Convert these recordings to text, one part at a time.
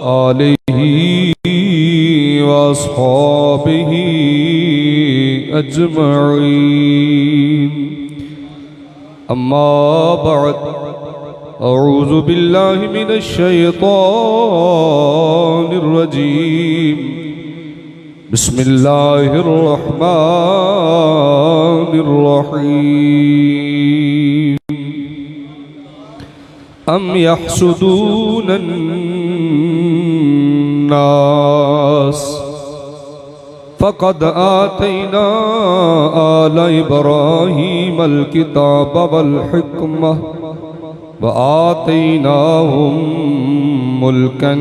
آلہ واصحابہ اجمعین اما بعد اعوذ باللہ من الشیطان الرجیم بسم اللہ الرحمن الرحیم ام یحسدون الناس فقد آتینا آل ابراہیم الکتاب والحکمہ وآتیناہم ملکا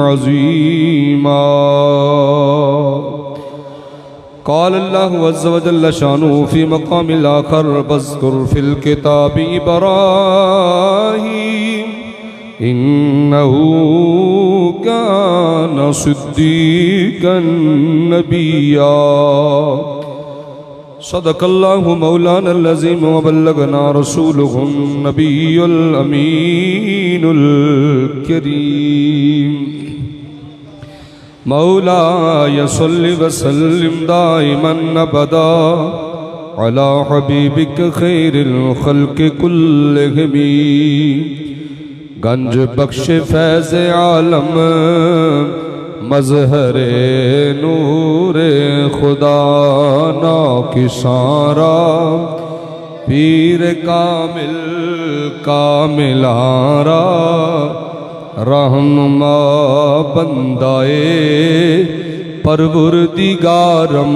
عظیما قال اللہ عز وجل شانہ فی مقام الآخر واذکر فی الکتاب ابراہیم انہو کان صدیقا نبیا صدق اللہ مولانا العظیم وبلغنا رسولہ النبی الامین الکریم مولاي صل وسلم دائما ابدا على حبيبك خير الخلق كلهم گنج بخش فیض عالم مظہر نور خدا ناکسارا پیر کامل کاملارا رہنما بندائے پروردگارم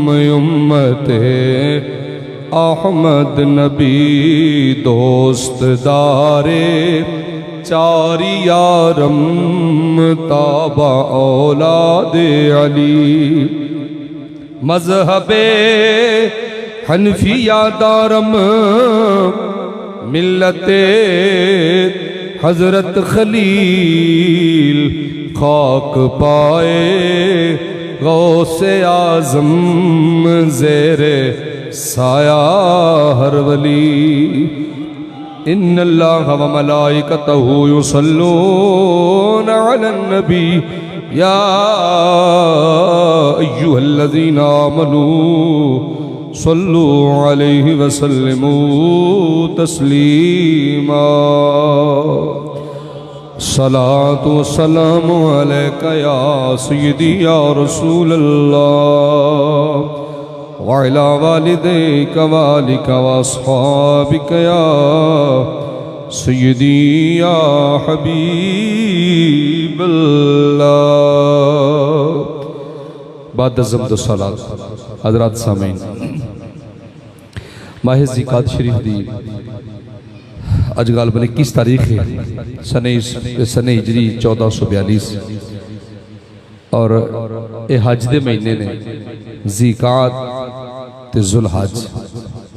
امت احمد نبی دوست دارے چاری یارم تابع اولاد علی مذہب حنفیہ دارم ملت حضرت خلیل خاک پائے غوث اعظم زیر سایہ ہر ولی ان اللہ و ملائکتہ یصلون علی النبی یا ایہا الذین آمنوا صلوا علیہ وسلموا تسلیما صلاة والسلام علیکہ یا سیدی یا رسول اللہ وعلا والدیک والک واصحابک یا سیدی یا حبیب اللہ بعد زمد و صلاة حضرات سامعین ماہ ذیقعد شریف دی اج غالباً 21 تاریخ ہے سنہ ہجری 1442 اور اے حج دے مہینے نے ذیقعد تے ذوالحج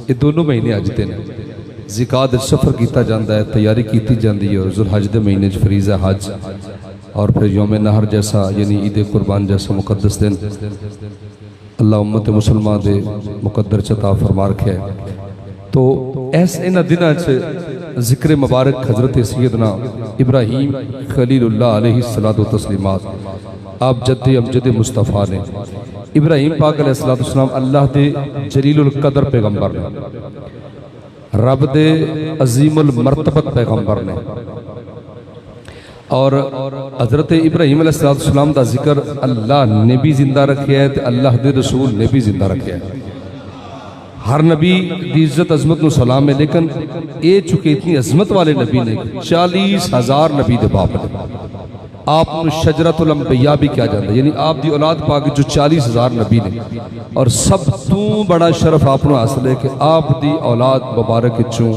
یہ دونوں مہینے اج دے نے ذیقعد سفر کیتا جاندہ ہے تیاری کیتی جاندی ہے اور ذوالحج دے مہینے فریضہ حج اور پھر یوم نہر جیسا یعنی عید قربان جیسا مقدس دن اللہ امت مسلمان دے مقدر چتا فرما رکھے تو ایسے انہ دنہ ذکر مبارک حضرت سیدنا ابراہیم خلیل اللہ علیہ السلام آپ جد امجد مصطفیٰ نے ابراہیم پاک علیہ السلام اللہ دے جلیل القدر پیغمبر نے رب دے عظیم المرتبت پیغمبر نے اور حضرت ابراہیم علیہ السلام دا ذکر اللہ نے بھی زندہ رکھے ہے اللہ دے رسول نے بھی زندہ رکھے ہے ہر نبی دی عزت عظمت نو سلام ہے لیکن اے چکے اتنی عظمت والے نبی نے 40,000 نبی دے باپ نے آپ نے شجرت الانبیاء بھی کیا جاندہ یعنی آپ دی اولاد پاک جو 40,000 نبی نے اور سب تو بڑا شرف آپ نے حاصل ہے کہ آپ دی اولاد مبارک چوں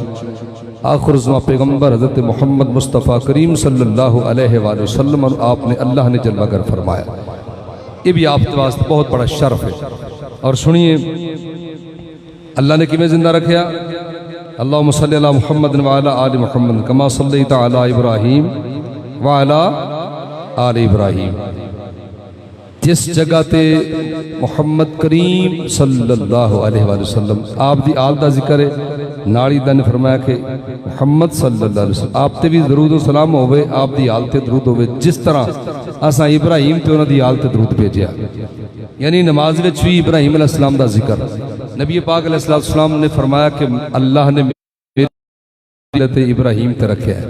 آخر زمان پیغمبر حضرت محمد مصطفیٰ کریم صلی اللہ علیہ وآلہ وسلم اور آپ نے اللہ نے جلوہ گر فرمایا یہ بھی آپ کے واسطے بہت بڑا شرف ہے اور سنیے اللہ نے کیوں زندہ رکھیا اللہم صلی اللہ محمد وعلا آل محمد کما صلیت علی ابراہیم وعلا آل ابراہیم جس جگہ تے محمد کریم صلی اللہ علیہ وآلہ وسلم آپ دی آل دا ذکر ہے نالی دا نے فرمایا کہ محمد صلی اللہ علیہ وسلم آپ تے بھی درود و سلام ہوئے، آپ دی حال تے درود ہوئے، جس طرح اساں ابراہیم تے انہاں دی حال تے درود بھیجیا۔ یعنی نماز وچ بھی ابراہیم علیہ السلام دا ذکر نبی پاک علیہ السلام نے فرمایا کہ اللہ نے ملت ابراہیم تے رکھا ہے۔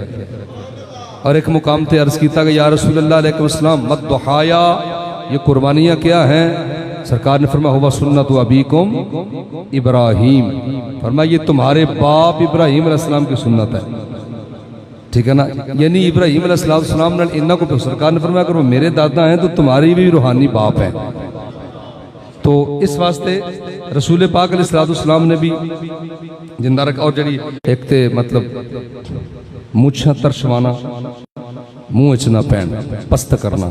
اور ایک مقام تے عرض کیتا کہ یا رسول اللہ علیہ السلام مد ضحایا، یہ قربانیاں کیا ہیں؟ سرکار نے فرمایا ہوا سنت ابیکم ابراہیم، فرمایا یہ تمہارے باپ ابراہیم علیہ السلام کی سنت ہے، ٹھیک ہے نا؟ یعنی ابراہیم علیہ السلام نے انہاں کو سرکار نے فرمایا کہ وہ میرے دادا ہیں تو تمہاری بھی روحانی باپ ہیں۔ تو اس واسطے رسول پاک علیہ السلام نے بھی زندہ رکھا۔ اور جڑی ایک تے مطلب مچھاں ترشوانا، منہ اچ نہ پین، پست کرنا،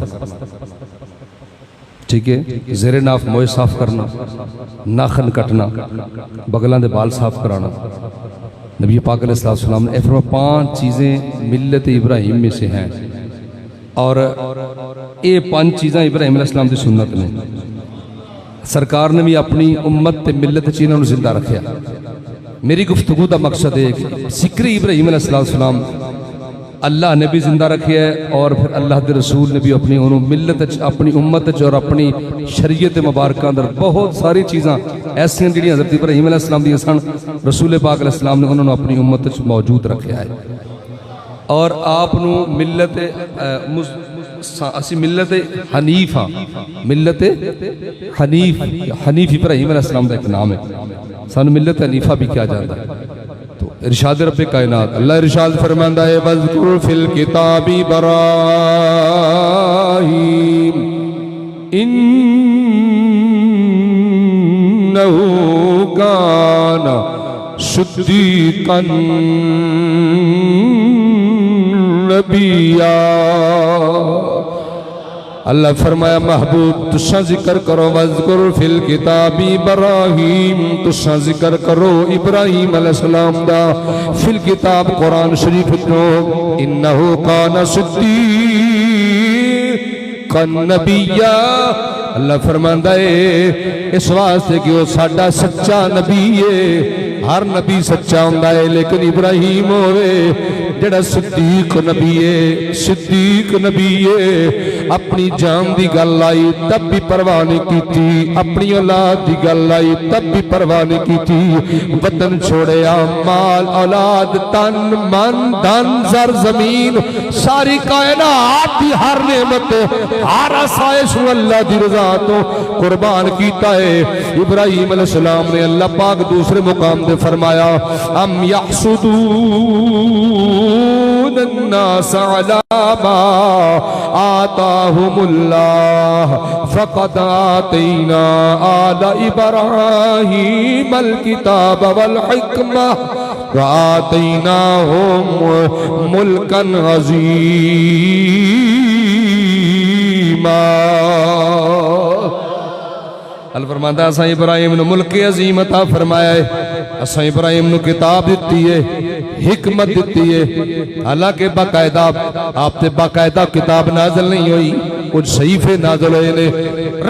ٹھیک ہے، زیر ناف موئے صاف کرنا، ناخن کٹنا، بغلان دے بال صاف کرانا۔ نبی پاک علیہ السلام نے فرمایا 5 چیزیں ملت ابراہیم میں سے ہیں، اور یہ 5 چیزیں ابراہیم علیہ السلام دی سنت نے۔ سرکار نے بھی اپنی امت تے ملت چینوں نے زندہ رکھیا۔ میری گفتگو دا مقصد ہے کہ ذکر ابراہیم علیہ السلام اللہ نے بھی زندہ رکھیا ہے، اور پھر اللہ کے رسول نے بھی اپنی ملت اپنی امت اور اپنی شریعت مبارکہ اندر بہت ساری چیزاں ایسی ہیں جڑی حضرت ابراہیم علیہ السلام دی سن، رسول پاک علیہ السلام نے انہوں نے اپنی امت موجود رکھیا ہے۔ اور آپ ملت اسی ملت حنیف ہاں، ملت حنیف ابراہیم علیہ السلام کا ایک نام ہے، سانو ملت حنیفہ بھی کیا جاتا ہے۔ تو ارشاد رب کائنات اللہ ارشاد فرماندا ہے وذکر فی الکتاب ابراہیم انہ کان صدیقا نبیا۔ اللہ فرمایا محبوب تساں ذکر کرو وذکر فی الکتاب ابراہیم، تساں ذکر کرو ابراہیم علیہ السلام دا فی الکتاب قرآن شریف جو انہو کان صدیقا نبیا۔ اللہ فرماندا ہے اس واسطے کہ وہ ساڈا سچا نبی ہے۔ ہر نبی سچا ہوندا ہے لیکن ابراہیم ہوئے جڑا صدیق نبی ہے، صدیق نبی ہے، اپنی جان دی گل آئی تب بھی پرواہ نہیں کیتی، اپنی اولاد دی گل آئی تب بھی پرواہ نہیں کیتی، وطن چھوڑیا، مال اولاد تن من دھن زر زمین ساری کائنات دی ہر نعمت ہر آسائش اللہ دی رضا تو قربان کیتا ہے۔ ابراہیم علیہ السلام نے اللہ پاک دوسرے مقام دے فرمایا ام یحسدون الناس علی ما آتاہم اللہ فقد آتینا آل ابراہیم الکتاب والحکمہ وآتیناہم ملکا عظیما۔ اللہ فرماتا ہے اساں ابراہیم نے ملک عظیم عطا فرمایا ہے، اساں ابراہیم نے کتاب دیتی ہے، حکمت دیتی ہے۔ حالانکہ باقاعدہ آپ تے باقاعدہ کتاب نازل نہیں ہوئی، کچھ صحیفے نازل ہوئے نے۔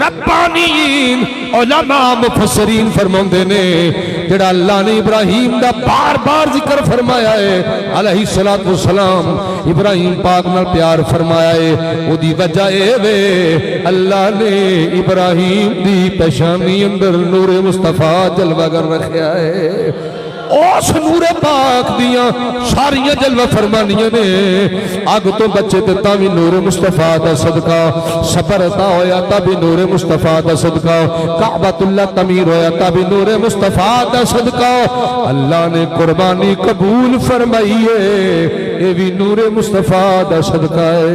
ربانیین علماء مفسرین فرماندے نے جڑا اللہ نے ابراہیم دا بار بار ذکر فرمایا ہے، علیہ السلام ابراہیم پاک نال پیار فرمایا ہے، او دی وجہ اے وے اللہ نے ابراہیم دی پیشانی اندر نور مصطفیٰ جلوہ گر رکھیا ہے۔ اس نور پاک دیاں ساریاں جلوہ فرمانیاں نے، اگ تو بچے تے تاوی نور مصطفیٰ دا صدقہ، صبر عطا ہویا تابی نور مصطفیٰ دا صدقہ، کعبۃ اللہ تعمیر ہویا تابی نور مصطفیٰ دا صدقہ، اللہ نے قربانی قبول فرمائی ہے، اے بھی نور مصطفیٰ دا صدقہ ہے۔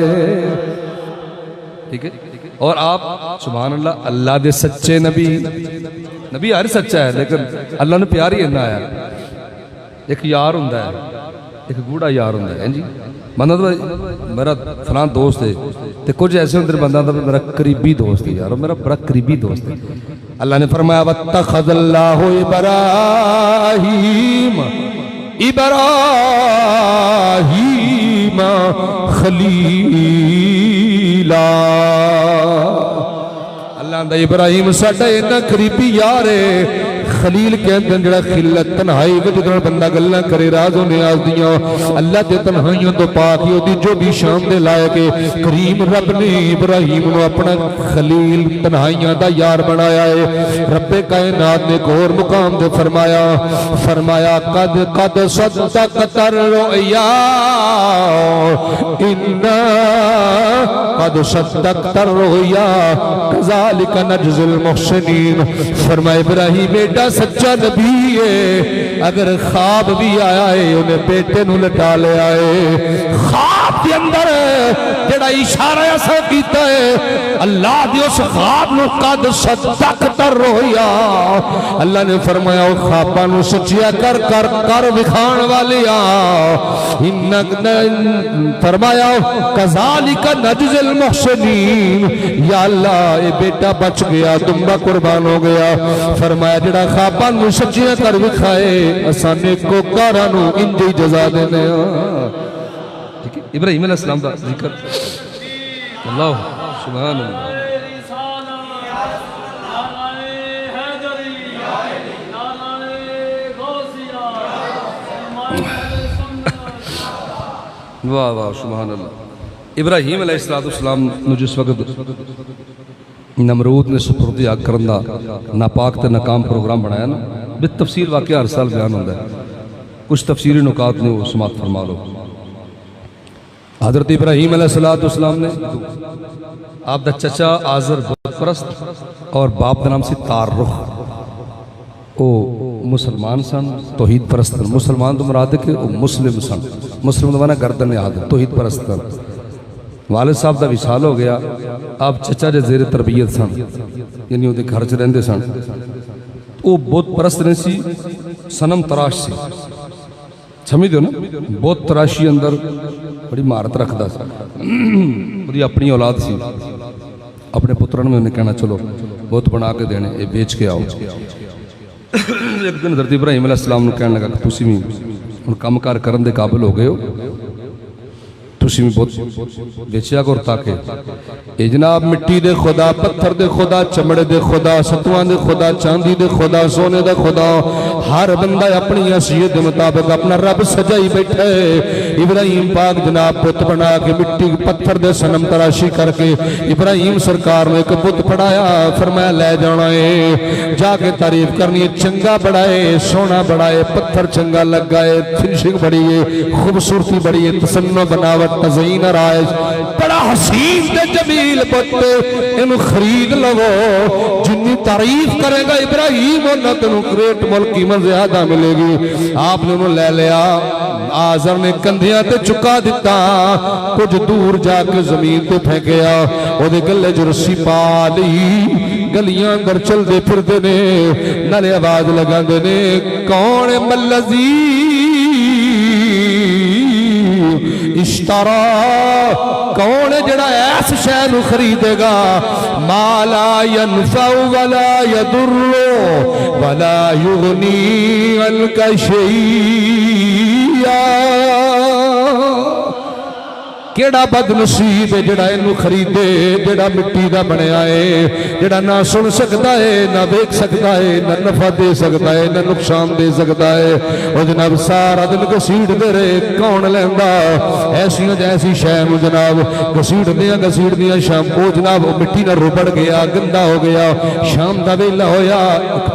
ٹھیک ہے؟ اور آپ سبحان اللہ اللہ دے سچے نبی ہر سچا ہے لیکن اللہ نے پیار ہی اتنا آیا۔ ایک یار ہوندہ ہے، ایک گوڑا یار ہوندہ ہے جی، بندہ تو میرا فلان دوست ہے، تے کچھ ایسے ہوندے بندہ تو میرا قریبی دوست ہے یار، میرا بڑا قریبی دوست ہے۔ اللہ نے فرمایا وَاتَّخَذَ اللَّهُ إِبْرَاهِيمَ خَلِيلًا۔ اللہ نے ابراہیم ساڈا اتنا قریبی یار ہے، خلیل کہندے جڑا خلت تنہائی وچ جدوں بندہ گلاں کرے راز و نیاز دیاں اللہ دے تنہائیوں تو پاک ہی دی جو بھی شان دے لائق کریم رب نے ابراہیم نو اپنا خلیل تنہائیاں دا یار بنایا ہے رب کائنات نے ایک اور مقام دے فرمایا قد صدقت الرؤیا انا قد صدقت الرؤیا کذالک نجزی المحسنین فرمایا ابراہیم بیٹا سچا نبی ہے اگر خواب بھی آیا ہے انہیں بیٹے نو لٹا لے آئے خواب کے اندر جڑا اشارہ ایسا کیتا ہے اللہ دی اس خواب نو قد صدقت الرؤیا اللہ نے فرمایا او خواباں نو سچیا کر وکھان والیا فرمایا کذالک نجزی المحسنین یا اللہ اے بیٹا بچ گیا دمبا قربان ہو گیا فرمایا جڑا خواباں نو سچیا کر وکھائے اساں نیکو کاراں نو انجی جزا دینے ابراہیم علیہ السلام دا ذکر اللہ سبحان اللہ واہ واہ سبحان اللہ ابراہیم علیہ السلام نو جس وقت نمرود نے سپردی آگ کرندہ ناپاک تے ناکام پروگرام بنایا نا بالتفصیل واقعہ ہر سال بیان ہوتا ہے کچھ تفسیری نکات نے وہ سماعت فرما لو حضرت ابراہیم علیہ السلام نے آپ دا چچا آزر بت پرست اور باپ دا نام سے تارخ او مسلمان سن توحید پرست مسلمان تو مراد ہے کہ وہ مسلم سن مسلم دوانا گردن یاد توحید پرست والد صاحب دا وصال ہو گیا آپ چچا جے زیر تربیت سن یعنی وہ دے گھر چ رہندے سن وہ بت پرست نے سی سنم تراش سی سمجھ دو نا بت تراشی اندر بڑی مہارت رکھدا سا بڑی اپنی اولاد سی اپنے پترن میں انہیں کہنا چلو بت بنا کے دینے یہ بیچ کے آؤ ایک دن حضرت ابراہیم علیہ السلام نے کہنے لگا کہ تسی بھی ان کام کار کرن دے قابل ہو گئے ہو تسی بھی بہت بیچیا کر تاکہ اے جناب مٹی دے خدا پتھر دے خدا چمڑے دے خدا ستوان دے خدا چاندی دے خدا سونے دے خدا ہر بندہ اپنی حیثیت دے مطابق اپنا رب سجائی بیٹھے ابراہیم پاک جناب بت بنا کے مٹی پتھر دے سنم تراشی کر کے ابراہیم سرکار نے ایک بت پڑھایا فرمایا لے جانا ہے جا کے تعریف کرنی ہے چنگا بڑھائے سونا بڑھائے پتھر چنگا لگ گئے فنشنگ بڑی ہے خوبصورتی بڑی ہے تسنہ بناوٹ تزئین رائج بڑا حسین دے جمیل بتے انہوں خرید لگو جنی تعریف کرے گا ابراہیم اور نہ تنہوں گریٹ ملکی من زیادہ ملے گی آپ نے انہوں لے لیا آزر نے کندھیاں تے چکا دیتا کچھ دور جا کے زمین تے پھینکیا وہ دے گلے جو رسی پا لی گلیاں اندر چل دے پھر دینے نالے آواز لگا دینے کون ملزی اشترا کون جڑا ایس شہر خریدے گا ما لا ينفع ولا يضر ولا يغني عنك شيئا کیڑا بد نصیب ہے جڑا انہوں خریدے جڑا مٹی دا بنے آئے جڑا نہ سن سکتا ہے نہ دیکھ سکتا ہے نہ نفع دے سکتا ہے نہ نقصان دے سکتا ہے وہ جناب سارا دن گسیڑ دے رہے کون لیندہ ایسی جیسی شہم جناب گسیڑ دیا شام وہ جناب وہ مٹی نہ روبڑ گیا گندہ ہو گیا شام دا ویلا ہویا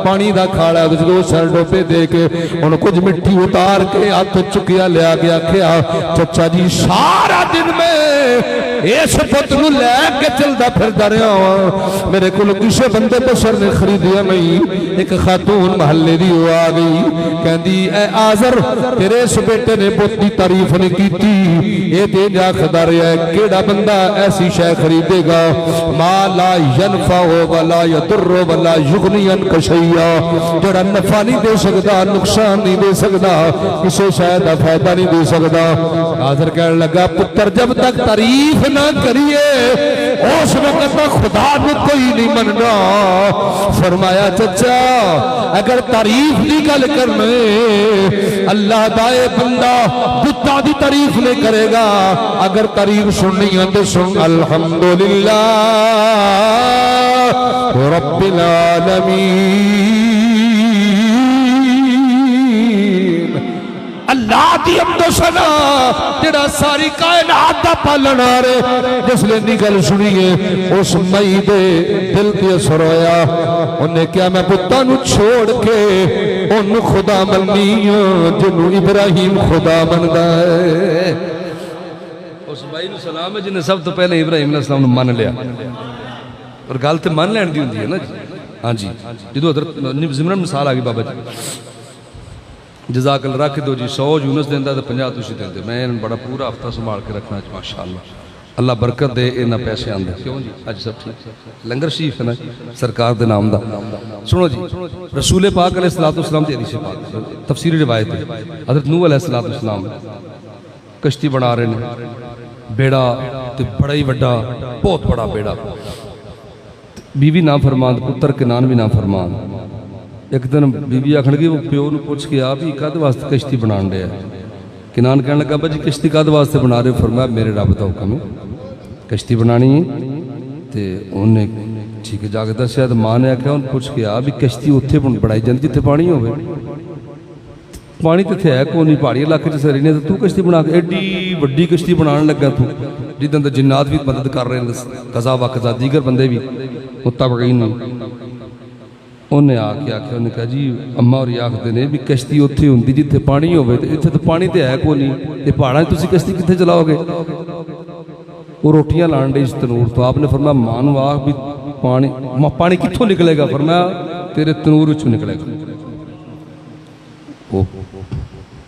پانی دا کھاڑا دو سر ڈوپے دے کے انہوں کچھ مٹی اتار کے ہاتھ چکیا لیا گیا کیا چچا جی سارا دن میں اس پتر لے کے چلدا پھردا رہا ہوں میرے کو کسے بندے پسر نے خریدیا نہیں ایک خاتون محلے دی وہ آ گئی کہندی اے آزر تیرے اس بیٹے نے بت دی تعریف نہیں کیتی اے دے جا خدا رہا ہے کیڑا بندہ ایسی شے خریدے گا ما لا ينفع ولا يضر ولا يغني عنك شيئا جڑا نفع نہیں دے سکتا نقصان نہیں دے سکتا کسے شے دا فائدہ نہیں دے سکتا آزر کہنے لگا پتر جب تک تعریف نہ کریے اس وقت خدا نے کوئی نہیں مننا فرمایا چچا اگر تعریف نہیں گل کرنے اللہ دائے بندہ بتا دی تعریف نہیں کرے گا اگر تعریف سننی ہے تو سن الحمدللہ رب العالمین اللہ دی حمد و ثنا جڑا ساری کائنات دا پالن آ رہے جس لے دی گل سنیے اس مئی دے دل تے اثر ہویا انہیں کیا میں پتہ نو چھوڑ کے ان خدا منی جنو ابراہیم خدا مندا ہے اس بھائی نو سلام ہے جنہیں سب تو پہلے ابراہیم علیہ السلام نے مان لیا اور گل تے مان لین دی ہوندی ہے نا جی ہاں جی جدو حضرت زمرن مثال آ گئی بابا جی جزاک اللہ رکھ دو جی 100 یونس دیندہ تو 50 تسی دیندے میں بڑا پورا ہفتہ سنبھال کے رکھنا ہے ماشاءاللہ اللہ برکت دے انہاں پیسے آندے کیوں جی اج سب ٹھیک لنگر شریف ہے نا سرکار دے نام دا سنو جی رسول پاک علیہ السلام دی حدیث پاک تفسیری روایت ہے حضرت نوح علیہ السلام کشتی بنا رہے ہیں بیڑا تے بڑا ہی بڑا بہت بڑا بیڑا بیوی نام فرمان پتر کے نان بھی نام فرمان ایک دن بیوی آکھن گئی وہ پیو نو پوچھ کے آپ ہی کد واسطے کشتی بنان رہے ہیں کنان کہنے لگا بھائی کشتی کد واسطے بنا رہے فرمایا میرے رب دا حکم ہے کشتی بنانی ہے تے انہیں ٹھیک ہے جا کے دسیا تے ماں نے آکھیا ان پوچھ کے آپ بھی کشتی اتھے بنائی جاندی جتھے پانی ہوئے پانی تے تھے ہے کونی پہاڑی علاقے جیسے رہنے تو کشتی بنا کے ایڈی وڈی کشتی بنانے لگا تو جدن جنات بھی مدد کر رہے ہیں قضا و قضا دیگر بندے بھی متابعین نہیں انہیں آکے انہیں کہا جی اماں اور یہ آکھتے ہیں بھی کشتی اتھے ہوندی جتھے پانی ہوئے اتھے تو پانی تے ہے کو نہیں یہ پہاڑاں تسی کشتی کتھے چلاؤ گے وہ روٹیاں لان رہی اس تنور تو آپ نے فرمایا مانو آکھ بھی پانی کتھوں نکلے گا فرمایا تیرے تنور وچوں نکلے گا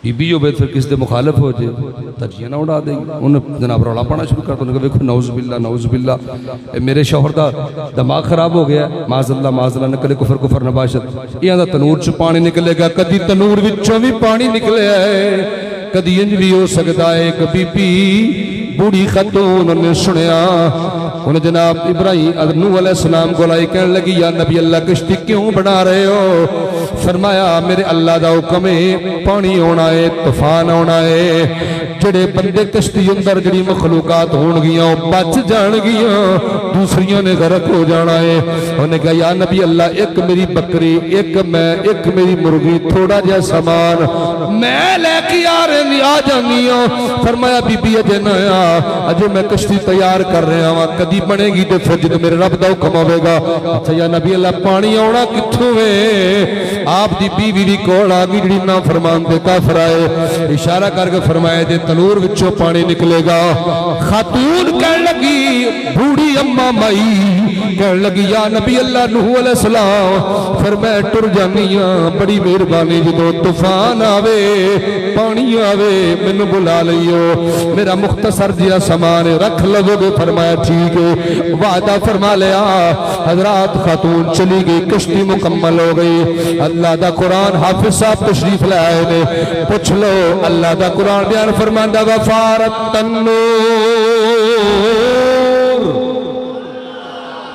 بی بی ہوئے پھر کس دے مخالف ہو جائے تجیہ نہ اڑا دے گی انہیں جناب رولا پانا شروع کرتا انہیں کہا ویکھو نعوذ باللہ میرے شوہر دا دماغ خراب ہو گیا معاذ اللہ نکلے کفر نباشت یہ دا تنور چ پانی نکلے گا کدی تنور وچوں بھی پانی نکلے ہے کدی انج بھی ہو سکتا ہے ایک بی بی بوڑھی خاتون نے سنیا انہیں جناب ابراہیم نوح علیہ السلام کو لائی کہنے لگی یا نبی اللہ کشتی کیوں بنا رہے ہو فرمایا میرے اللہ دا حکم ہے پانی ہونا ہے طوفان ہونا ہے جڑے بندے کشتی اندر جڑی مخلوقات ہون گیاں بچ جان گیاں دوسریوں نے غرق ہو جانا ہے انہیں کہا یا نبی اللہ ایک میری بکری ایک میں ایک میری مرغی تھوڑا جا سامان میں لے کے آ جانی ہوں فرمایا بی بی اجے نہ اجے میں کشتی تیار کر رہا ہوں کدی بنے گی تو پھر جب میرے رب دا حکم ہوے گا اچھا یا نبی اللہ پانی آنا کتھوں ہے آپ دی بیوی دی کول آ گئی جڑی نا فرمان دے کافر آئے اشارہ کر کے فرمایا دے تنور وچوں پانی نکلے گا خاتون کہنے لگی بوڑھی اماں مائی کہنے لگی یا نبی اللہ نوح علیہ السلام پھر میں ٹر جانی ہاں بڑی مہربانی جدو طوفان آوے پانی آوے مینوں بلا لئیو میرا مختصر جیا سامان رکھ لگو گے فرمایا ٹھیک ہے وعدہ فرما لیا حضرات خاتون چلی گئی کشتی مکمل ہو گئی اللہ دا قرآن حافظ صاحب تشریف لے آئے نے پوچھ لو اللہ دا قرآن بیان فرماندہ وفارت تنور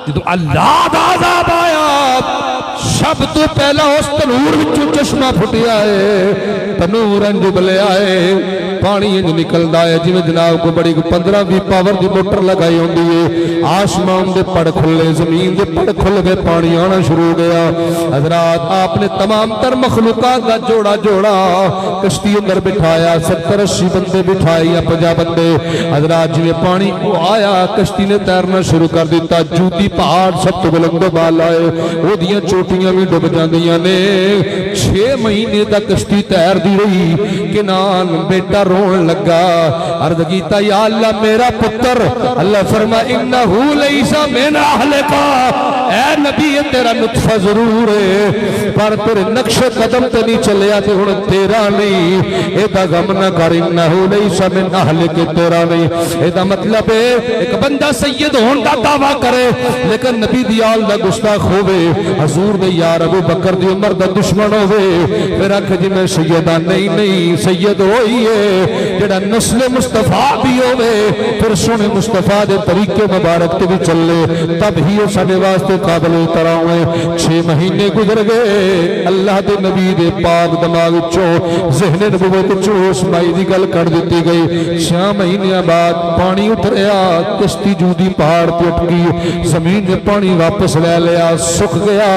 جدو اللہ دا عذاب آیا شب تو پہلا اس تنور وچوں چشمہ پھٹیا ہے تنور انج بلے آئے پانی انج نکل دائے جی میں جناب کو بڑی 15-20 پاور دی موٹر لگائی ہوں دیئے آسمان دے پڑ کھلے زمین دے پڑ کھل گئے پانی آنا شروع گیا حضرات آپ نے تمام تر مخلوقات کا جوڑا کشتی اندر بٹھایا 70-80 بندے بٹھائی یا 50 بندے حضرات جی میں پانی کو آیا کشتی نے تیرنا شروع کر دیتا جوتی پہاڑ سب تو بلند بال آئے وہ دیاں چوٹیاں بھی ڈب جاندیاں نے 6 مہینے تک کشتی تیر دی رہی کنان بیٹا رون لگا عرض کیتا یا اللہ میرا پتر اللہ فرما انہو لیسا من اہلکا اے نبی تیرا نطفہ ضرور ہے پر تیرے نقش قدم تے نہیں چلیا تے ہن تیرا نہیں اے دا غم نہ کر انہو لیسا من اہلک تیرا نہیں اے دا مطلب ہے ایک بندہ سید ہون دا دعویٰ کرے لیکن نبی دیال دا گستاخ ہوئے حضور دے یار ابو بکر دی عمر دا دشمن ہوئے پھر آکھ جی میں سیدہ نہیں سید ہوئی ہے جڑا نسل مصطفیٰ بھی ہوئے پھر سنے مصطفیٰ دے طریقے مبارک تے بھی چلے تب ہی وہ سنے واسطے قابل اتراؤں ہیں 6 مہینے گزر گئے اللہ دے نبی دے پاک دماغ چو ذہن نبوت چو اسمائی دی گل کر دیتی گئی 6 مہینے بعد پانی اتریا کشتی جودی پہاڑ تے اٹھ گئی زمین نے پانی واپس لے لیا سکھ گیا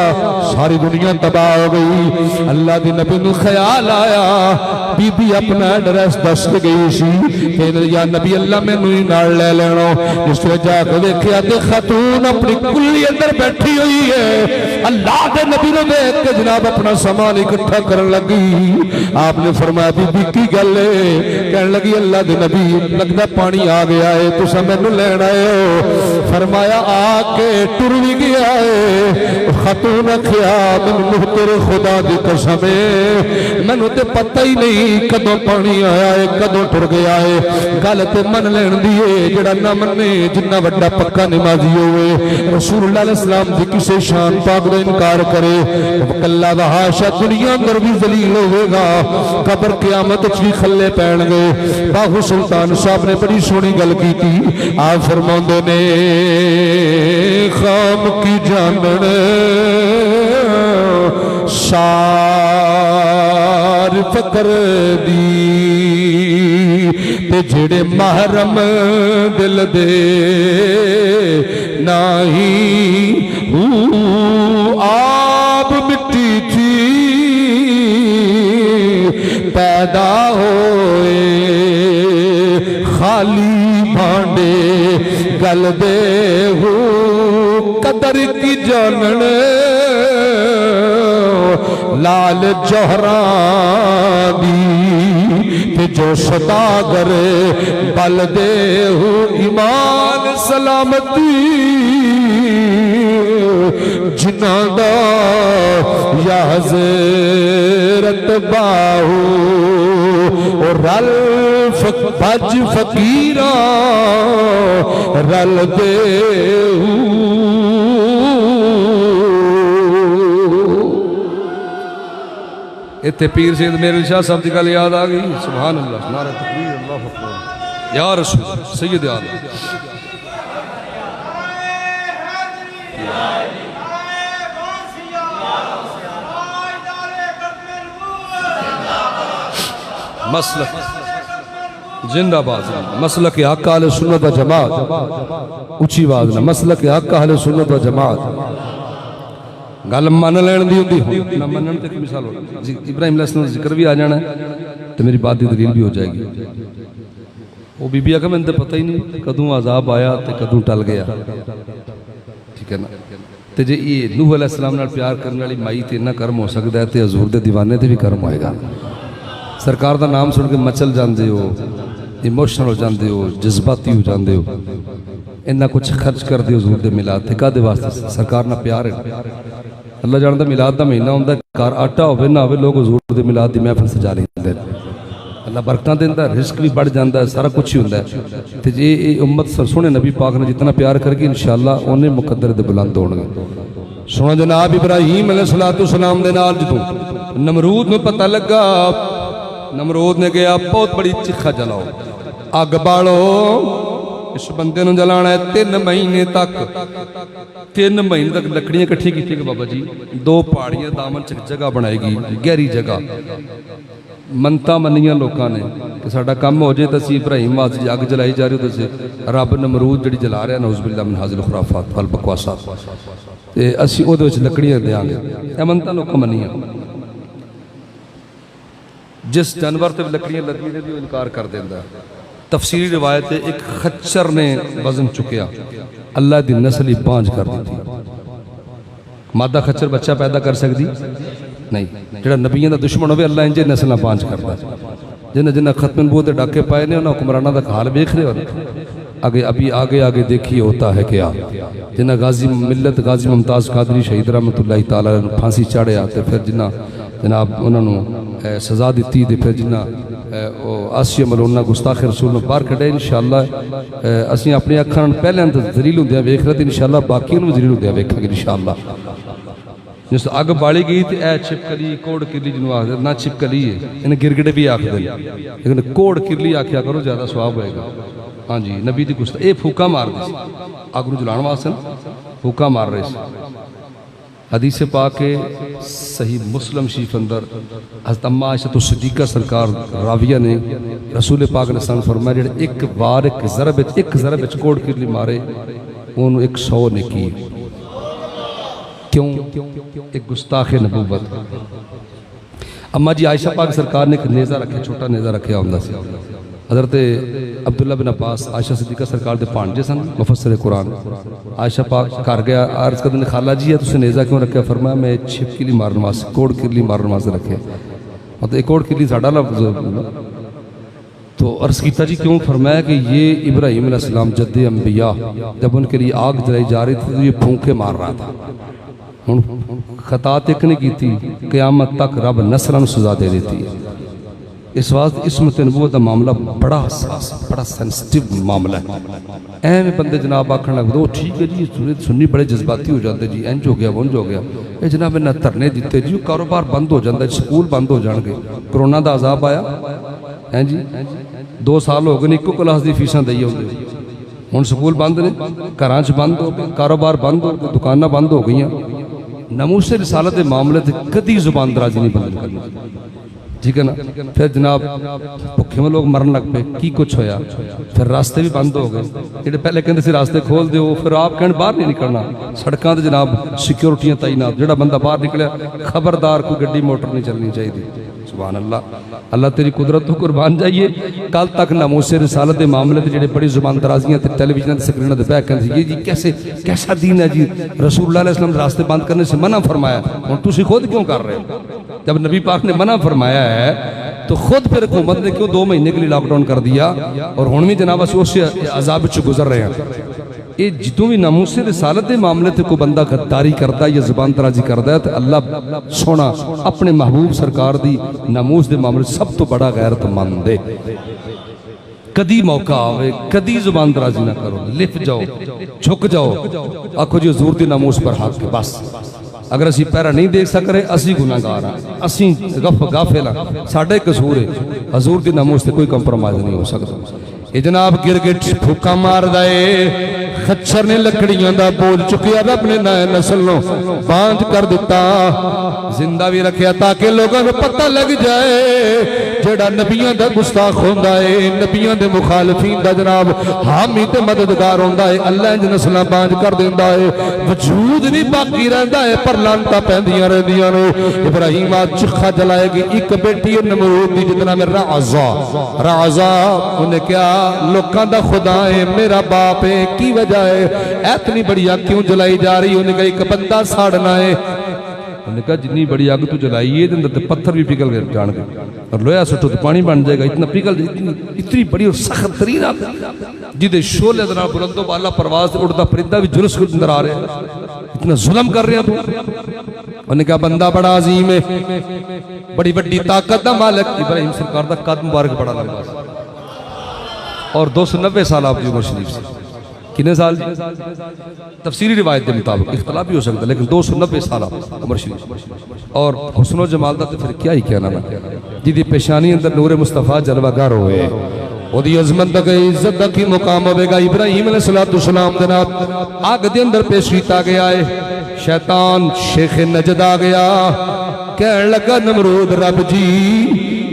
ساری دنیا تباہ ہو گئی. اللہ دی نبی نو خیال آیا بی بی اپنا ایڈریس دس کے گئی سی کہ یا نبی اللہ میں نوی نال لے لینا. جس نے جا کے دیکھیا تے خاتون اپنی کلی اندر بیٹھی ہوئی ہے. اللہ دے نبی نے دیکھ کے جناب اپنا سامان اکٹھا کرن لگی. آپ نے فرمایا بی بی کی گل ہے؟ کہنے لگی اللہ دے نبی لگدا پانی آ گیا ہے تسا مینوں لین آئے ہو. فرمایا آ کے ٹر بھی گیا ہے. خاتون آکھیا مینوں تیرے خدا دی قسم ہے مینوں تے پتہ ہی نہیں کدوں پانی آیا ہے کدوں ٹر گیا ہے. گل تے من لین دی ہے جڑا نہ منے جنہ وڈا پکا نمازی ہوئے رسول اللہ علیہ السلام دی کسے شان پاک دا انکار کرے کلا دا حاشا دنیا اندر بھی ذلیل ہوئے گا قبر قیامت چوی کھلے پین گئے. باہو سلطان صاحب نے بڑی سونی گل کی تھی. آپ فرماندے نے خام کی جانن سار فکر دی تے جڑے محرم دل دے ناہی آپ مٹی تھی پیدا ہوئے خالی بھانڈے گل دے ہو قدر کی جانن لال جوہران دی تے جو صداگر بل دے ہو ایمان سلامتی جنہ دا یا حضرت باہو اور رل بج فقیران رل دے ہو. اتنے پیر سید میرے شاہ صاحب کی گل یاد آ گئی. سبحان اللہ نعرہ تکبیر اللہ اکبر یا رسول سید عالم. مسلک زندہ باز مسلک حق اہل سنت و جماعت اچھی باز نہ مسلک حق اہل سنت و جماعت گل من لین دی ہوندی نہ منن تے مثال ہو. ابراہیم علیہ السلام ذکر بھی آ جانا ہے تو میری بات دی دلیل بھی ہو جائے گی. وہ بی بی آکھا میں نے پتہ ہی نہیں کدوں عذاب آیا تے کدوں ٹل گیا. ٹھیک ہے نا. تے جے یہ نوح علیہ السلام نال پیار کرنے والی مائی تے اتنا کرم ہو سکتا ہے تے حضور دے دیوانے تے بھی کرم ہوئے گا. سرکار دا نام سن کے مچل جاندے ہو ایموشنل ہو جاندے ہو جذباتی ہو جاندے ہو انہا کچھ خرچ کر دے حضور دے میلاد تے کا دے واسطے سرکار نہ پیار ہے. اللہ جاندہ میلاد دا مہینہ ہوندہ کار آٹا ہوئے نہ ہوئے لوگ حضور دے میلاد دی محفل سجا لیں دے. اللہ برکتاں دیندہ ہے رزق بھی بڑھ جاندہ ہے سارا کچھ ہی ہوندہ ہے. تے جے امت سرسونے نبی پاک نے جتنا پیار کر کے انشاءاللہ انہیں مقدر دے بلند ہونے گے. سونا جناب ابراہیم علیہ السلام دے نال جتوں نمرود میں پتہ لگا. نمرود نے گیا بہت بڑی چکھا جلاؤ آگ بالو اس بندے نو جلانا ہے 3 مہینے تک 3 مہینے تک لکڑیاں کٹھی کی تھی کہ بابا جی 2 پہاڑیاں دامن چک جگہ بنائے گی گہری جگہ منتا منیاں لوکاں نے کہ ساڈا کم ہو جائے تو اسی ابراہیم واسطے اگ جلائی جا رہی ہو تو رب نمرود جڑی جلا رہا ہے نعوذ باللہ من حاضر خرافات والبکواسات تے اسی او دے وچ لکڑیاں دیاں گے. اے منتا لوکاں منیاں جس جانور تے لکڑیاں لگی دے بھی انکار کر دیندا. تفسیری روایت ایک خچر نے وزن چکیا اللہ دی نسل ہی 5 کر دی تھی. مادہ خچر بچہ پیدا کر سکتی نہیں. جڑا نبیوں دا دشمن ہوئے اللہ انجے نسلہ 5 کرتا. جنہ جنہ ختم نبوت ڈاکے پائے نے انہوں حکمرانہ دا حال دیکھ رہے ہو ابھی آگے دیکھیے ہوتا ہے کیا. جنہ غازی ملت غازی ممتاز قادری شہید رحمت اللہ تعالیٰ پھانسی چاڑیا تے پھر جنہ جناب انہوں نے سزا دیتی تے پھر جنہ آسیہ ملونہ گستاخ رسول میں باہر کھڑے انشاءاللہ اسی اپنی اکھاں پہلے اندر ذلیل ہوندے ہیں ویکھ رہے انشاءاللہ باقی انہوں ذلیل ہوندے ہیں ویکھا گے انشاءاللہ. جس اگ بالی گئی تے اے چھپکلی کوڑ کرلی جنوں آخر نہ چھپکلی ہے انہیں گرگڑے بھی آخر دیں لیکن کوڑ کرلی آکھیا کرو زیادہ ثواب ہوئے گا. ہاں جی نبی دی گستاخ اے پھوکا مار دی اگ نو جلان واسطے پھوکا مار رہے سی. حدیث پاک صحیح مسلم شریف اندر حضرت اما عائشہ صدیقہ سرکار راویہ نے رسول پاک نے سن فرمایا جڑے ایک بار ایک ضرب کوڑ کرلی مارے انہوں 100 نے کی. کیوں؟ ایک گستاخ نبوت. اما جی عائشہ پاک سرکار نے ایک نیزہ رکھے, چھوٹا نیزہ رکھے آمدہ سے. حضرت عبداللہ بن عباس عائشہ صدیقہ سرکار دے پانجے سن مفسر قرآن. عائشہ پاک کر گیا عرض کردن خالہ جی ہے تُسے نیزہ کیوں رکھے؟ فرمایا میں چھپ کے لیے مارن واسطے, کوڑ کے لیے مارن واسطے رکھے. مطلب ایک کوڑ کے لیے ساڑھا لفظ. تو عرض کیتا جی کیوں؟ فرمایا کہ یہ ابراہیم علیہ السلام جد انبیاء جب ان کے لیے آگ جلائی جا رہی تھی تو یہ پھونکے مار رہا تھا. خطا تک نہیں کی تھی, قیامت تک رب نسلن سزا دے دیتی ہے. اس واسطے عصمت نبوت کا معاملہ بڑا حساس, بڑا سینسٹیو معاملہ ہے. اہم بندے جناب آکھن لگ دو ٹھیک ہے جی سنی بڑے جذباتی ہو جاتے جی انج ہو گیا ونج ہو گیا. اے جناب انہیں دھرنے دیتے جی کاروبار بند ہو جاتا ہے, سکول بند ہو جان گے. کرونا دا عذاب آیا ہیں جی 2 سال ہو گئے ایکو کلاس دی فیساں دئی ہوندے. ہن سکول بند نے, گھراں چ بند ہو گئے, کاروبار بند ہو گئے, دکاناں بند ہو گئیاں. ناموس رسالت دے معاملے تے کدی زبان درازی نہیں بند کرنی. ٹھیک ہے نا. پھر جناب بھکھے میں لوگ مرن لگ پے, کی کچھ ہویا؟ پھر راستے بھی بند ہو گئے. جڑے پہلے کہندے سی راستے کھول دیو, پھر آپ کہن باہر نہیں نکلنا. سڑکاں تے جناب سیکیورٹیاں تعینات, جڑا بندہ باہر نکلیا خبردار کوئی گڈی موٹر نہیں چلنی چاہیے. سبحان اللہ. اللہ تیری قدرت تو قربان جائیے. کل تک ناموس رسالت دے معاملے تے جڑے بڑی زبان درازیاں تے ٹیلی ویژن تے سکریناں تے بیٹھ کہندے یہ جی کیسا دین ہے جی, رسول اللہ علیہ وسلم راستے بند کرنے سے منع فرمایا. ہن تسی خود کیوں کر رہے ہو؟ جب نبی پاک نے منع فرمایا ہے تو خود پھر حکومت نے کیوں 2 مہینے کے لیے لاک ڈاؤن کر دیا, اور ہن بھی جناب اسی اس عذاب وچ گزر رہے ہیں. یہ جتوں بھی ناموس رسالت دے معاملے تے کوئی بندہ غداری کرتا ہے یا زبان درازی کرتا ہے تو اللہ سونا اپنے محبوب سرکار دی ناموس دے معاملے سب تو بڑا غیرت مند ہے. کدی موقع آوے کدی زبان درازی نہ کرو, لپ جاؤ, جھک جاؤ, آکھو جی حضور دی ناموس پر حق ہے. بس اگر اسی پیرا نہیں دیکھ سک رہے اسی گناہگار ہیں, اسی غافل ہیں, ساڈا قصور ہے. حضور دی ناموس تے کوئی کمپرومائز نہیں ہو سکتا. یہ جناب گرگٹ پھوکا مار دائے, خچر نے لکڑیاں دا بول چکیا, رب نے نئے نسل نو باندھ کر دیتا, زندہ بھی رکھیا تاکہ لوگوں کو پتہ لگ جائے جڑا نبیوں دا گستاخ ہوندا ہے, نبیوں دے مخالفین دا جناب حامی تے مددگار ہوندا ہے, اللہ انج نسلاں باندھ کر دیندا ہے. وجود بھی باقی رہندا ہے پر لعنتاں پیندیاں رہندیاں نے. ابراہیم آج چکھا جلائے گی ایک بیٹی نمرود دی جتنا میں رعزا انہیں کیا لوکاں دا خدا ہے میرا باپ ہے, کی وجہ ہے اتنی بڑی آگ کیوں جلائی جا رہی؟ انہیں کہا ایک بندہ ساڑنا ہے. انہیں کہا جتنی بڑی آگ تو جلائی ہے پتھر بھی پگھل گئے جان گئے, اور لویا سٹو تو پانی بن جائے گا. اتنا پگھل اتنی بڑی اور سخت ترین آگ جدے شعلے دے نال بلندو بالا پرواز اڑتا پرندہ بھی جلس کے اندر آ رہے ہیں, اتنا ظلم کر رہے ہیں تو. انہوں نے کہا بندہ بڑا عظیم ہے, بڑی بڑی طاقت دا مالک. ابراہیم سرکار دا قد مبارک بڑا لمبا اور 290 سال آپ کی عمر شریف سے. کتنے سال جی؟ تفسیری روایت کے مطابق اختلاف بھی ہو سکتا ہے لیکن 290 سال آپ عمر شریف. اور حسن و جمال دا تو پھر کیا ہی کہنا نا, جدی پیشانی اندر نور مصطفیٰ جلوہ گر ہوئے, وہ دی عظمت دا عزت دا کی مقام ہوئے گا. ابراہیم علیہ السلام جناب آگ دے اندر پیش کیتا گیا ہے. شیطان شیخ نجد آ گیا, کہنے لگا نمرود رب جی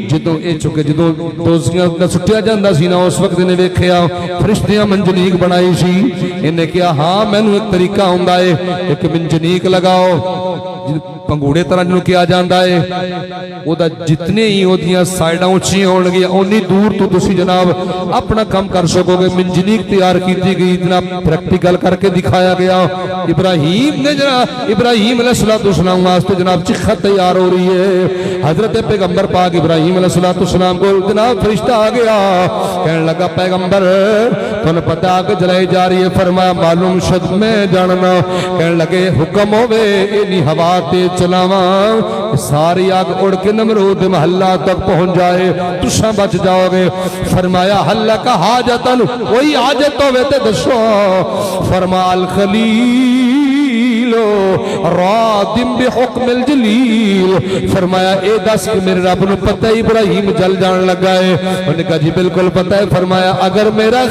جدوں اے چکے جدوں دوزیاں نہ سٹیا جاندہ سی نا اس وقت نے ویکھیا فرشتیاں منجنیک بنائی سی. انہیں کیا ہاں میں نے ایک طریقہ ہوندہ ہے, ایک منجنیک لگاؤ پنگوڑے طرح جنہوں کیا جاندہ ہے, وہ دا جتنے ہی ہو دیاں سائیڈاں اچھی ہونے گیا انی دور تو تسی جناب اپنا کم کر سکو گے. منجنیک تیار کی دی گئی, جناب پریکٹیکل کر کے دکھایا گیا. ابراہیم نے جناب ابراہیم علیہ السلام واسطے جناب چکھت تیار ہو رہی ہے. حضرت پیغمبر پاک ابراہیم علیہ السلام کو جناب فرشتہ آ گیا, کہنے لگا پیغمبر تمہیں پتہ آگ جلائی جا رہی ہے؟ فرمایا معلوم شد میں جاننا. کہنے لگے حکم ہوئے اینی ہوا تے چلاواں ساری آگ اڑ کے نمرود محلہ تک پہنچ جائے, تساں بچ جاؤ گے. فرمایا حل کا حاجتن وہی حاجت ہوئے تے دسو. فرمایا الخلیل رادم بحکم الجلیل. فرمایا اے دس کہ میرے رب نو پتہ ابراہیم جل جان لگا ہے؟ انہوں نے کہا جی بالکل پتہ ہے. فرمایا اگر میرا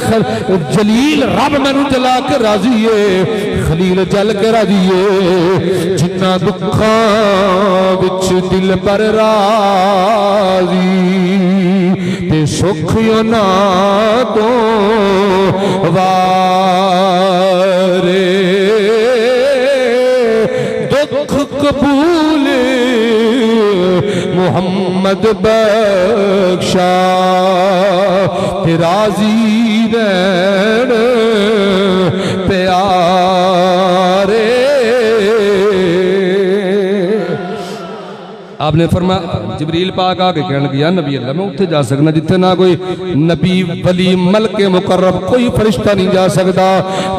جلیل رب میں نو جلا کے راضی ہے, خلیل جل کے راضی ہے, جنہ دکھاں بچ دل پر راضی تے سکھیوں نا تو وارے. قبول محمد بخشا تے راضی رہن پیارے. آپ نے فرمایا جبریل پاک آگے کہنے لگا یا نبی اللہ میں اتھے جا سکنا جتنے نہ کوئی نبی ولی ملک مقرب کوئی فرشتہ نہیں جا سکتا.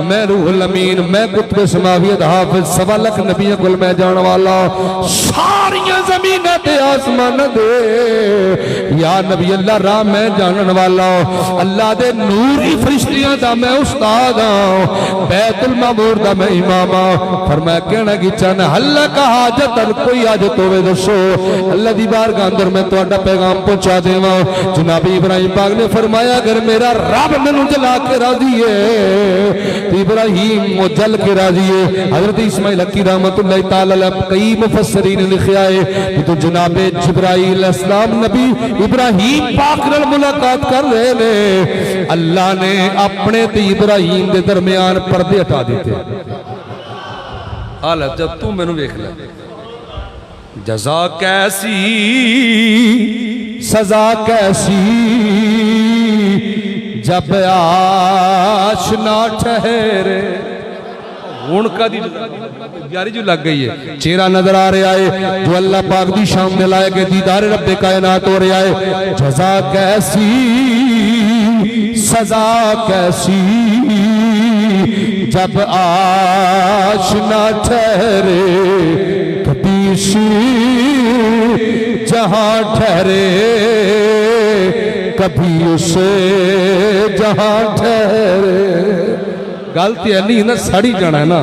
میں روح الامین میں قطب سماویت حافظ سوا لکھ نبی کل میں جان والا ساریاں زمینہ تے آسمان دے یا نبی اللہ راہ میں جانن والا اللہ دے نوری فرشتیاں دا میں استاد ہوں بیت المعمور دا میں امام ہوں. فرمایا کہنا کی چاہنا اللہ کا حاجت کوئی حاجت ہوئے دسو اللہ دی بارگاہ اندر میں تہاڈا پیغام پہنچا دیواں. جناب ابراہیم پاک نے فرمایا اگر میرا رب مینوں جلا کے راضی ہے تو ابراہیم وہ جل کے راضی ہے. حضرت اسماعیل حقی رحمت اللہ تعالی علیہ کئی مفسرین نے لکھا ہے کہ تو جناب جبرائیل علیہ السلام نبی ابراہیم پاک نال ملاقات کر رہے نے اللہ نے اپنے تے ابراہیم دے درمیان پردے ہٹا دیتے. حالت جب تو مینوں ویکھ لے جزا کیسی سزا کیسی جب آشنا ٹھہرے. ہون کا دی پیاری جو لگ گئی ہے چہرہ نظر آ رہا ہے جو اللہ پاک دی شام میں لائے کہ دیدار رب کائنات ہو رہا ہے. جزا کیسی سزا کیسی جب آشنا ٹھہرے جہاں ٹھہرے کبھی اسے جہاں ٹھہرے. گلتی ہے نہیں نا ساڑی جانا ہے نا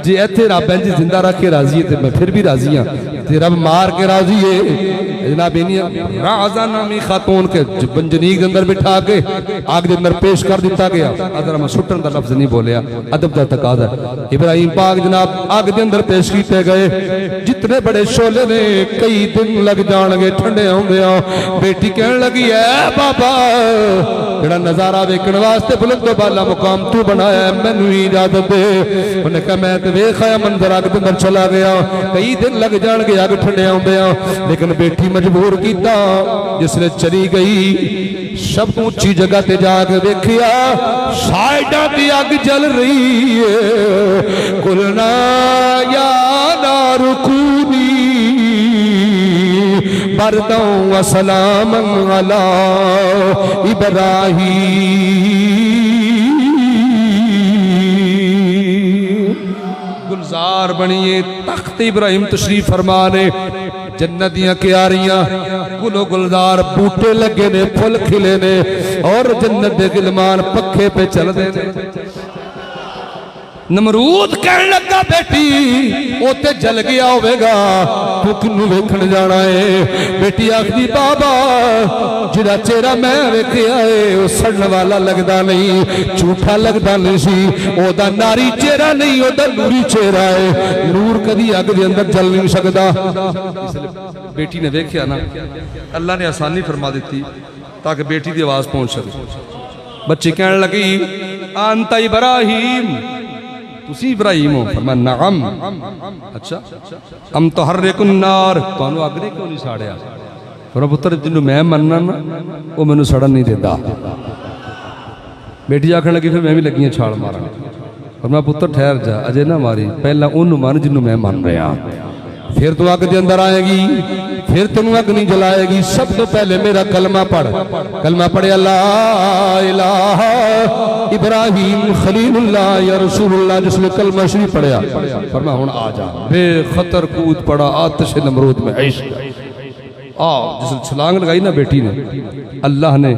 جی ایتھے رب ہے جی زندہ رکھ کے راضی ہے میں پھر بھی راضی ہاں تے رب مار کے راضی ہے. جناب رازہ نامی خاتون کے بنجنیک اندر بٹھا کے آگ دے اندر پیش کر دیتا گیا. ادھر میں سٹن دا لفظ نہیں بولیا ادب دا تقاضا ہے. ابراہیم پاک جناب آگ دے اندر پیش کیتے گئے جتنے بڑے شعلے نے کئی دن لگ جان گے ٹھنڈے ہوں گیا. بیٹی کہنے لگی اے بابا جڑا نظارہ ویکھن واسطے بلند و بالا مقام تو بنایا ہے مینوں ہی اجازت دے. انہوں نے کہا میں تے ویکھایا منظر آگ دے اندر چلا گیا کئی دن لگ جان گے آگ ٹھنڈے ہوں گیا لیکن بیٹی مجبور کیتا جس نے چلی گئی سب اونچی جگہ تے جا کے دیکھیا سائیڈاں دی آگ جل رہی ہے. قلنا یا نار کونی برداً و سلاما علی ابراہیم. گلزار بنیے تخت ابراہیم تشریف فرمانے جنت دیاں کیاریاں گلو گلدار بوٹے لگے نے پھل کھلے نے اور جنت دے گلمان پکھے پہ چل دے نے. نمرود کہنے لگا بیٹی وہ تے جل گیا ہوئے گا تو کنو ویکھن جانا ہے. بیٹی آخدی بابا جڑا چہرہ میں ویکھے آئے وہ سڑن والا لگدا نہیں جھوٹا لگدا نہیں سی او دا ناری چہرہ نہیں او دا نوری چہرہ ہے. نور کدی آگ دے اندر جل نہیں سکدا. بیٹی نے ویکھیا نا اللہ نے آسانی فرما دیتی تاکہ بیٹی دی آواز پہنچ سکے. بچے کہنے لگی انت ابراہیم تسی ابراہیم ہو. فرمایا نعم. اچھا ام تحرک النار تو انو آگ نے کیوں نہیں ساڑیا. فرمایا پتر جنہوں میں مننا نا وہ میں نے سڑن نہیں دیتا. بیٹی آکھنے لگی پھر میں بھی لگی ہیں چھاڑ مارا. فرمایا پتر ٹھہر جا اجے نہ ماری پہلا انہوں مان جنہوں میں من رہا پھر تو آگ دے اندر آئے گی پھر تنوں آگ نہیں جلائے گی. سب تو پہلے میرا کلمہ پڑھ کلمہ پڑھے لا الہ ابراہیم خلیل اللہ یا رسول اللہ جس نے کلمہ شریف پڑھیا. فرمایا ہون آ جا بے خطر کود پڑا آتش نمرود میں عشق جس چھلانگ لگائی نا بیٹی نے اللہ نے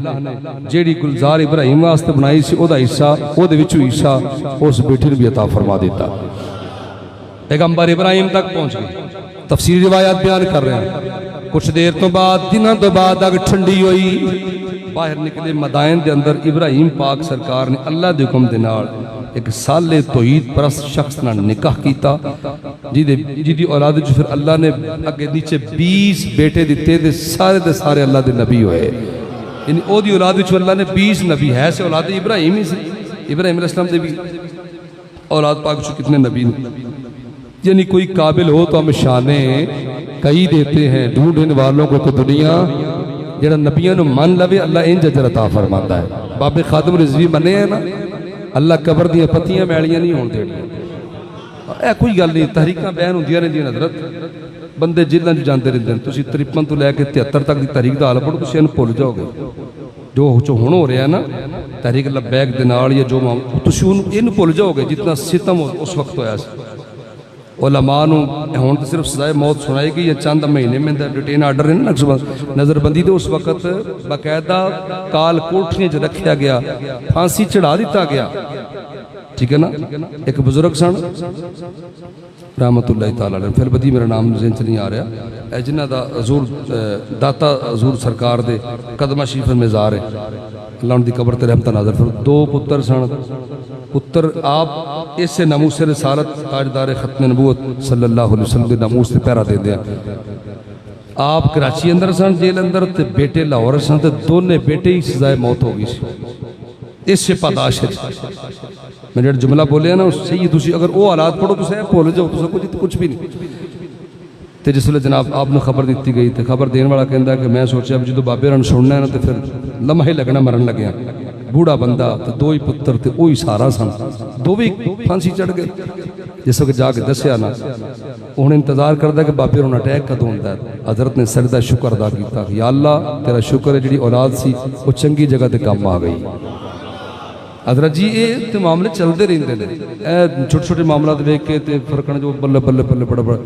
جیڑی گلزار ابراہیم واسطے بنائی سی او دا حصہ او دے وچوں حصہ اس بیٹی نے بھی عطا فرما دیتا. پیغمبر ابراہیم تک پہنچ گئی. تفسیری روایات بیان کر رہے ہیں کچھ دیر تو بعد دنوں تو بعد آگ ٹھنڈی ہوئی باہر نکلے مدائن دے اندر ابراہیم پاک سرکار نے اللہ دے حکم دے نال ایک سالے توحید پرست شخص نہ نکاح کیتا جی اولاد جو پھر اللہ نے اگے نیچے 20 بیٹے دیتے دے سارے اللہ دے نبی ہوئے. یعنی او دی اولاد جو اللہ نے 20 نبی ہے سے اولاد ابراہیم ہی سے. ابراہیم علیہ السلام دے بھی اولاد پاک جو کتنے نبی نے یعنی کوئی قابل ہو تو ہم شانیں کئی دیتے ہیں، ڈھونڈ ان والوں کو دنیا جڑا نبیوں نے من لوے اللہ انج اجر عطا فرماتا ہے۔ بابے خادم رضوی منے ہیں نا، اللہ قبر دیاں پتیاں میلیاں نہیں ہون دے۔ اے کوئی گل نہیں، تحریکاں بیان ہوندیاں نے جی حضرت، بندے جیلاں جو جاندے رہندے، تسی 53 تو لے کے 73 تک دی تحریک دا حال پڑھو، تسی انہوں بھول جاؤ گے جو ہن ہو رہا ہے نا تحریک لبیک دے نال یا جو تسی انہوں بھول جاؤ گے جتنا ستم اس وقت ہویا سی۔ علماء نو ہون تو صرف سزائے موت سنائی گئی یا چند مہینے میں ڈیٹین آرڈر ہے نا نظر بندی دے، اس وقت باقاعدہ کال کوٹھیاں جو رکھیا گیا، پھانسی چڑھا دیتا گیا، ٹھیک ہے نا۔ ایک بزرگ سن رحمت اللہ تعالیٰ علیہ، پھر بدی میرا نام ذہن سے نہیں آ رہا، جنہ دا حضور داتا حضور سرکار دے قدمہ شریف میں مزار ہے، اللہ ان دی قبر تے رحمتہ ناظر۔ پھر دو پتر سن، پتر آپ اس سے ناموس رسالت تاجدار ختم نبوت صلی اللہ علیہ وسلم دے ناموس تے پیرا دے دیا۔ آپ کراچی اندر سن جیل اندر تے بیٹے لاہور سن تے دونے بیٹے ہی سزائے موت ہو گئی سی۔ اس سے پاداش ہے میں جڑا جملہ بولے ہیں نا صحیح، تسی اگر وہ حالات پڑھو تو صحیح بھول جاؤ، تو کچھ بھی نہیں۔ تے جس ویلے جناب آپ نے خبر دیتی گئی تے خبر دین والا کہندا کہ میں سوچیا جدو بابے رن سننا ہے نا تے پھر لمحے لگنا مرن لگیا، بوڑھا بندہ تے دو ہی پتر تے وہی سارا سن، دو بھی پھانسی چڑھ گئے۔ جس وقت جا کے دسیا نا انہیں انتظار کردا کہ بابے رن اٹیک کدوں ہوندا ہے، حضرت نے سجدہ شکر ادا کیتا، یا اللہ تیرا شکر ہے جڑی اولاد سی وہ چنگی جگہ تے کام آ گئی۔ حضرت جی یہ تے معاملے چلتے رہتے ہیں، چھوٹے چھوٹے معاملات دیکھ کے تے فرقن جو بلے بلے بلے بڑا بڑا۔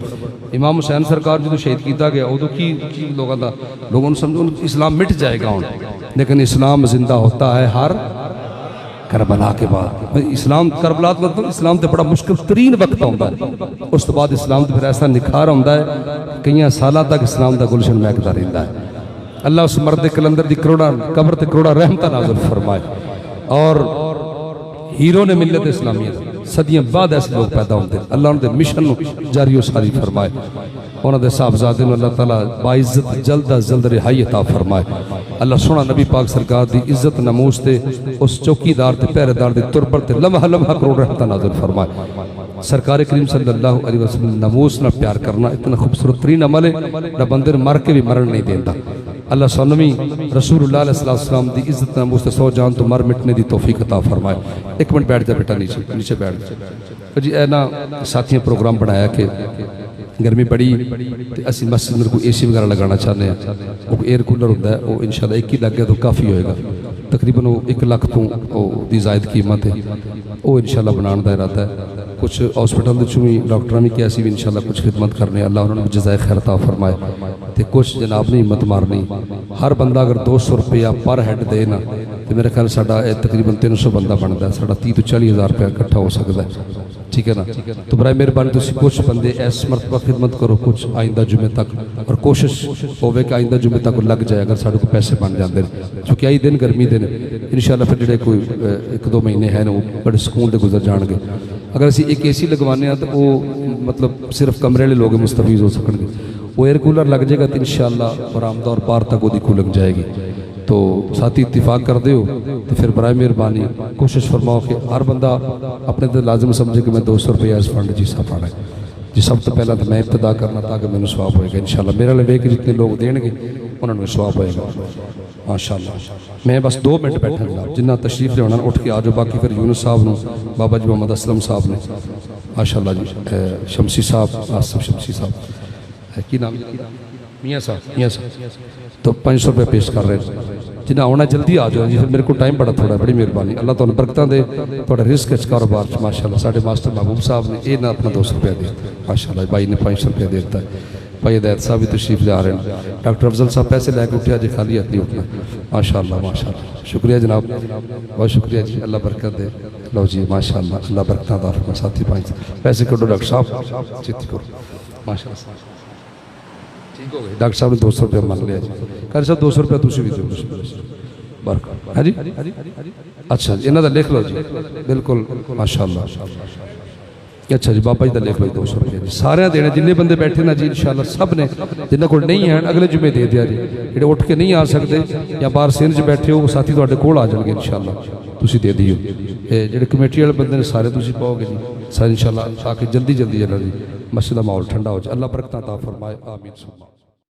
امام حسین سرکار جدو شہید کیتا گیا ادو کی لوگوں کا لوگوں نے سمجھو اسلام مٹ جائے گا، لیکن اسلام زندہ ہوتا ہے ہر کربلا کے بعد۔ اسلام کربلا مطلب اسلام تے بڑا مشکل ترین وقت ہوتا ہے، اس تو بعد اسلام تے پھر ایسا نکھار ہوتا ہے کئی سالہ تک اسلام دا گلشن مہکتا رہتا ہے۔ اللہ اس مرد کلندر دی کروڑا قبر تے کروڑا رحمتہ نازل فرمائے، اور ہیرو نے ملت اسلامیت صدیاں بعد ایسے لوگ پیدا ہوتے ہیں، اللہ ان دے مشن نو جاری و ساری فرمائے، انہوں دے صاحبزادے نو اللہ تعالیٰ باعزت جلد از جلد رہائی عطا فرمائے۔ اللہ سونا نبی پاک سرکار دی عزت نموس تے اس چوکی دار تے پہرے دار دی تربر تے لمحہ لمحہ کروڑ رحمتہ نازل فرمائے۔ سرکار کریم صلی اللہ علیہ وسلم نموس نہ پیار کرنا اتنا خوبصورت ترین عمل ہے، نہ بندے مر کے بھی مرن نہیں دیتا۔ اللہ سنوی رسول اللہ علیہ السلام دی عزت نموس تے سو جان تو مر مٹنے دی توفیق عطا فرمائے۔ ایک منٹ بیٹھ جا بیٹا، نیچے بیٹھ جا جی۔ اے نا ساتھیاں پروگرام بنایا کہ گرمی بڑی تے اسی مسجد میں کوئی اے سی وغیرہ لگانا چاہنے ہیں، وہ ایئر کولر ہوتا ہے، وہ انشاءاللہ ایک ہی لگ گیا تو کافی ہوئے گا، تقریباً وہ 1 لاکھ تو دی زائد قیمت ہے، وہ انشاءاللہ بنانا دا ارادہ ہے۔ کچھ ہاسپٹل چویں ڈاکٹروں نے کیا سی بھی انشاءاللہ کچھ خدمت کرنے، اللہ انہوں نے جزائے خیر عطا فرمائے۔ تے کچھ جناب نے ہمت مارنی، ہر بندہ اگر 200 روپیہ پر ہیڈ دے نا تو میرے خیال ساڈا تقریباً 300 بندہ بنتا ہے، ساڈا 30 تو 40 ہزار روپیہ اکٹھا ہو سکتا ہے، ٹھیک ہے نا۔ تو برائے مہربانی تسی کچھ بندے اس مرتبہ خدمت کرو، کچھ آئندہ جمعے تک، اور کوشش ہوئے کہ آئندہ جمعے تک لگ جائے اگر ساڈے کو پیسے بن جاندے ہیں، چونکہ آئی دن گرمی دن انشاءاللہ پھر جڑے کوئی 1-2 مہینے ہیں وہ بڑے سکون دے گزر جان گے۔ اگر اسی ایک اے سی لگوانے ہیں تو وہ مطلب صرف کمرے والے لوگ مستفیض ہو سکیں گے، وہ ایئر کولر لگ جائے گا تو انشاءاللہ برآمدہ اور پار تک وہ دی کولنگ جائے گی۔ تو ساتھی اتفاق کر دیو تو پھر برائے مہربانی کوشش فرماؤ کہ ہر بندہ اپنے دل لازم سمجھے کہ میں 200 روپیہ اس فنڈ جی سا پانا ہے جی۔ سب تو پہلا تو میں ابتدا کرنا تاکہ میں نے ثواب ہوئے گا انشاءاللہ، میرا لے کے جتنے لوگ دیں گے انہوں نے ثواب ہوئے گا ماشاءاللہ۔ میں بس 2 منٹ بیٹھا جناب، جنہ تشریف لے ہونا اٹھ کے آ جاؤ، باقی پھر یونس صاحب نے، بابا جی محمد اسلم صاحب نے ماشاءاللہ جی، شمسی صاحب، آصف شمسی صاحب کی نام میاں صاحب تو 500 روپے پیش کر رہے ہیں، جنہیں آنا جلدی آ جاؤ جی، میرے کو ٹائم بڑا تھوڑا ہے، بڑی مہربانی، اللہ تعالیٰ برکتاں دے تھوڑا رزق اچ کاروبار ماشاءاللہ۔ ساڈے ماسٹر محبوب صاحب نے یہ نہ اپنا 200 روپیہ دیتا ماشاءاللہ، بھائی نے 500 روپیہ دیتا ہے، بھائی ہدایت صاحب بھی تشریف لے آ رہے ہیں، ڈاکٹر افضل صاحب پیسے لے کے اٹھے جی، خالی ہاتھ نہیں اٹھنا ماشاءاللہ ماشاءاللہ۔ شکریہ جناب، بہت شکریہ جی، اللہ برکت دے۔ لو جی ماشاءاللہ، اللہ برکتاں دار فرمائے۔ ساتھی 5 پیسے کڈو ڈاکٹر صاحب، چیتی کرو ماشاءاللہ، ٹھیک ہو گئے۔ ڈاکٹر صاحب نے 200 روپیہ مان لیا جی، کر صاحب 200 روپیہ تسی بھی دو ہاں جی، اچھا جی انہاں دا لکھ لو جی، بالکل ماشاءاللہ۔ اچھا جی بابا جی دا لکھ لو 200 روپیہ جی، سارے دینے جننے بندے بیٹھے نا جی انشاءاللہ سب نے، جنہ کو نہیں ہیں اگلے جمعے دے دیا جی، جڑے اٹھ کے نہیں آ سکتے یا باہر سینج بیٹھے ہو وہ ساتھی تواڈے کول آ جان گے انشاءاللہ، تسی دے دیو۔ جڑے کمیٹی والے بندے نے سارے تسی پاؤ گے جی سارے انشاءاللہ آ کے جلدی جلدی جی مسجد دا ماحول ٹھنڈا ہو جائے. اللہ برکتاں عطا فرمائے. آمین.